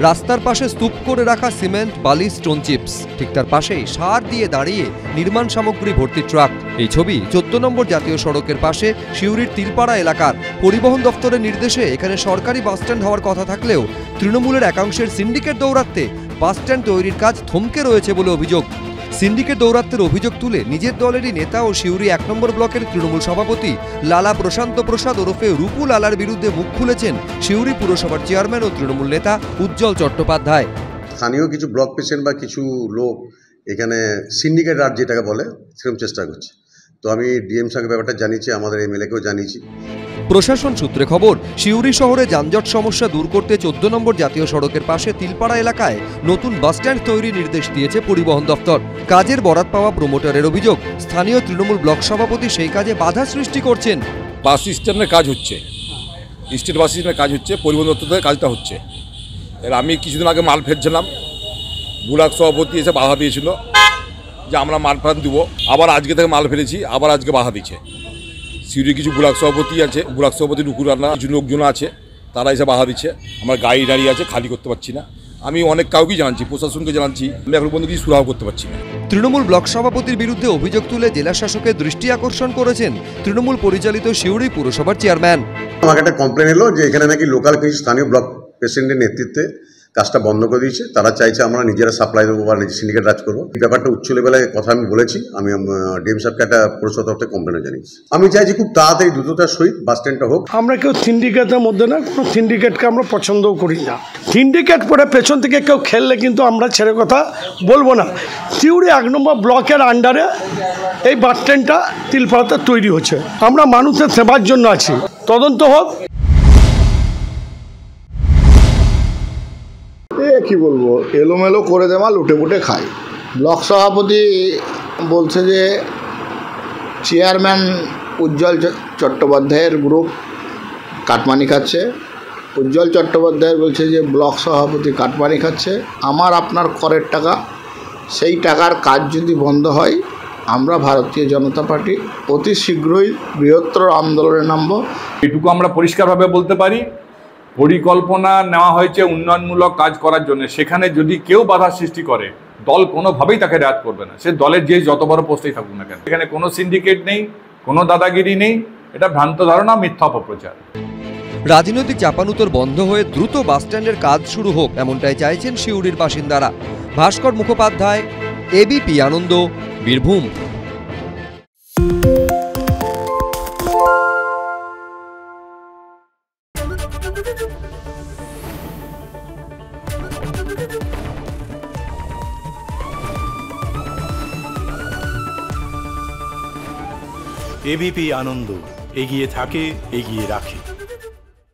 রাস্তার পাশে স্তূপ করে রাখা সিমেন্ট, বালি, স্টোন চিপস। ঠিক তার পাশেই সার দিয়ে দাঁড়িয়ে নির্মাণ সামগ্রী ভর্তি ট্রাক। এই ছবি 14 নম্বর জাতীয় সড়কের পাশে সিউড়ির তিলপাড়া এলাকার। পরিবহন দফতরের নির্দেশে এখানে সরকারি বাসস্ট্যান্ড হওয়ার কথা থাকলেও তৃণমূলের একাংশের সিন্ডিকেট দৌরাত্মে বাসস্ট্যান্ড তৈরির কাজ থমকে রয়েছে বলে অভিযোগ। সিন্ডিকেট দৌরাত্মের অভিযোগ তুলে নিজের দলেরই নেতা ও সিউড়ি 1 নম্বর ব্লকের তৃণমূল সভাপতি লালা প্রশান্ত প্রসাদ ওরফে রূপু লালার বিরুদ্ধে মুখ খুলেছেন সিউড়ি পুরসভার চেয়ারম্যান ও তৃণমূল নেতা উজ্জ্বল চট্টোপাধ্যায়। স্থানীয় কিছু ব্লক প্রেসিডেন্ট বা কিছু লোক এখানে সিন্ডিকেট রাজ যেটাকে বলে সেরকম চেষ্টা করছে। তো আমি ডিএম সাহেবকে ব্যাপারটা জানিয়েছি, আমাদের এমএলএকেও জানিয়েছি। প্রশাসন সূত্রে খবর, সিউড়ি শহরে যানজট সমস্যা দূর করতে 14 নম্বর জাতীয় সড়কের পাশে তিলপাড়া এলাকায় নতুন বাসস্ট্যান্ড তৈরির নির্দেশ দিয়েছে পরিবহন দফতর। কাজের বরাত পাওয়া প্রমোটারের অভিযোগ, স্থানীয় তৃণমূল ব্লক সভাপতি সেই কাজে বাধা সৃষ্টি করছেন। বাস স্ট্যান্ডের কাজ হচ্ছে, স্টেট বাস স্ট্যান্ডের কাজ হচ্ছে, পরিবহন দপ্তরের কাজটা হচ্ছে। এর আমি কিছুদিন আগে মাল ফেলছিলাম, ব্লক সভাপতি এসে বাধা দিয়েছিল যে আমরা মাল ফেরত দেবো। আবার আজকে থেকে মাল ফেলেছি, আবার আজকে বাধা দিচ্ছে। সিউড়ি কিছু ব্লক সভাপতি আছে, ব্লক সভাপতি নুকুরানা কিছু লোকজন আছে, তারা এসে বাধা দিচ্ছে। আমার গাড়ি দাঁড়িয়ে আছে, খালি করতে পারছি না। আমি অনেক কাউকেই জানাচ্ছি, প্রশাসনকে জানাচ্ছি, আমি এখন পর্যন্ত কিছু সুরাহা করতে পারছি না। তৃণমূল ব্লক সভাপতির বিরুদ্ধে অভিযোগ তুলে জেলা শাসকের দৃষ্টি আকর্ষণ করেছেন তৃণমূল পরিচালিত সিউড়ি পুরসভার চেয়ারম্যান। আমাকে একটা কমপ্লেন এলো যে এখানে নাকি লোকাল কিছু স্থানীয় ব্লক প্রেসিডেন্টের নেতৃত্বে কাজটা বন্ধ করে দিয়েছে। তারা চাইছে আমরা নিজেরা সাপ্লাই দেবো বা সিন্ডিকেট রাজ করবো। এই ব্যাপারটা উচ্চ লেভেলে কথা আমি বলেছি। আমি ডিএম সাহেবকে একটা পৌরসভা তরফে কমপ্লেনও জানিয়েছি। আমি চাইছি খুব তাড়াতাড়ি দ্রুততার সহিত বাস স্ট্যান্ডটা হোক। আমরা কেউ সিন্ডিকেটের মধ্যে না, কোনো সিন্ডিকেটকে আমরা পছন্দও করি না। সিন্ডিকেট করে পেছন থেকে কেউ খেললে কিন্তু আমরা ছেড়ে কথা বলবো না। সিউড়ি 1 নম্বর ব্লকের আন্ডারে এই বাস স্ট্যান্ডটা তিলপাড়াতে তৈরি হচ্ছে। আমরা মানুষের সেবার জন্য আছি, তদন্ত হোক। কি বলবো, এলোমেলো করে দেওয়া, লুটে পুটে খায়। ব্লক সভাপতি বলছে যে চেয়ারম্যান উজ্জ্বল চট্টোপাধ্যায়ের গ্রুপ কাটমানি খাচ্ছে। উজ্জ্বল চট্টোপাধ্যায় বলছে যে ব্লক সভাপতি কাটমানি খাচ্ছে। আমার আপনার করের টাকা, সেই টাকার কাজ যদি বন্ধ হয় আমরা ভারতীয় জনতা পার্টি অতি শীঘ্রই বৃহত্তর আন্দোলনে নামব। এটুকু আমরা পরিষ্কারভাবে বলতে পারি, পরিকল্পনা নেওয়া হয়েছে উন্নয়নমূলক কাজ করার জন্য। সেখানে যদি কেউ বাধা সৃষ্টি করে, দল কোনোভাবেই তাকে রেয়াত করবে না, সে দলের যে যত বড় পোস্টেই থাকুক না কেন। এখানে কোনো সিন্ডিকেট নেই, কোনো দাদাগিরি নেই, এটা ভ্রান্ত ধারণা, মিথ্যা অপপ্রচার। রাজনৈতিক চাপানুতর বন্ধ হয়ে দ্রুত বাসস্ট্যান্ডের কাজ শুরু হোক, এমনটাই চাইছেন সিউড়ির বাসিন্দারা। ভাস্কর মুখোপাধ্যায়, এবিপি আনন্দ, বীরভূম। এবিপি আনন্দ, এগিয়ে থাকে, এগিয়ে রাখে।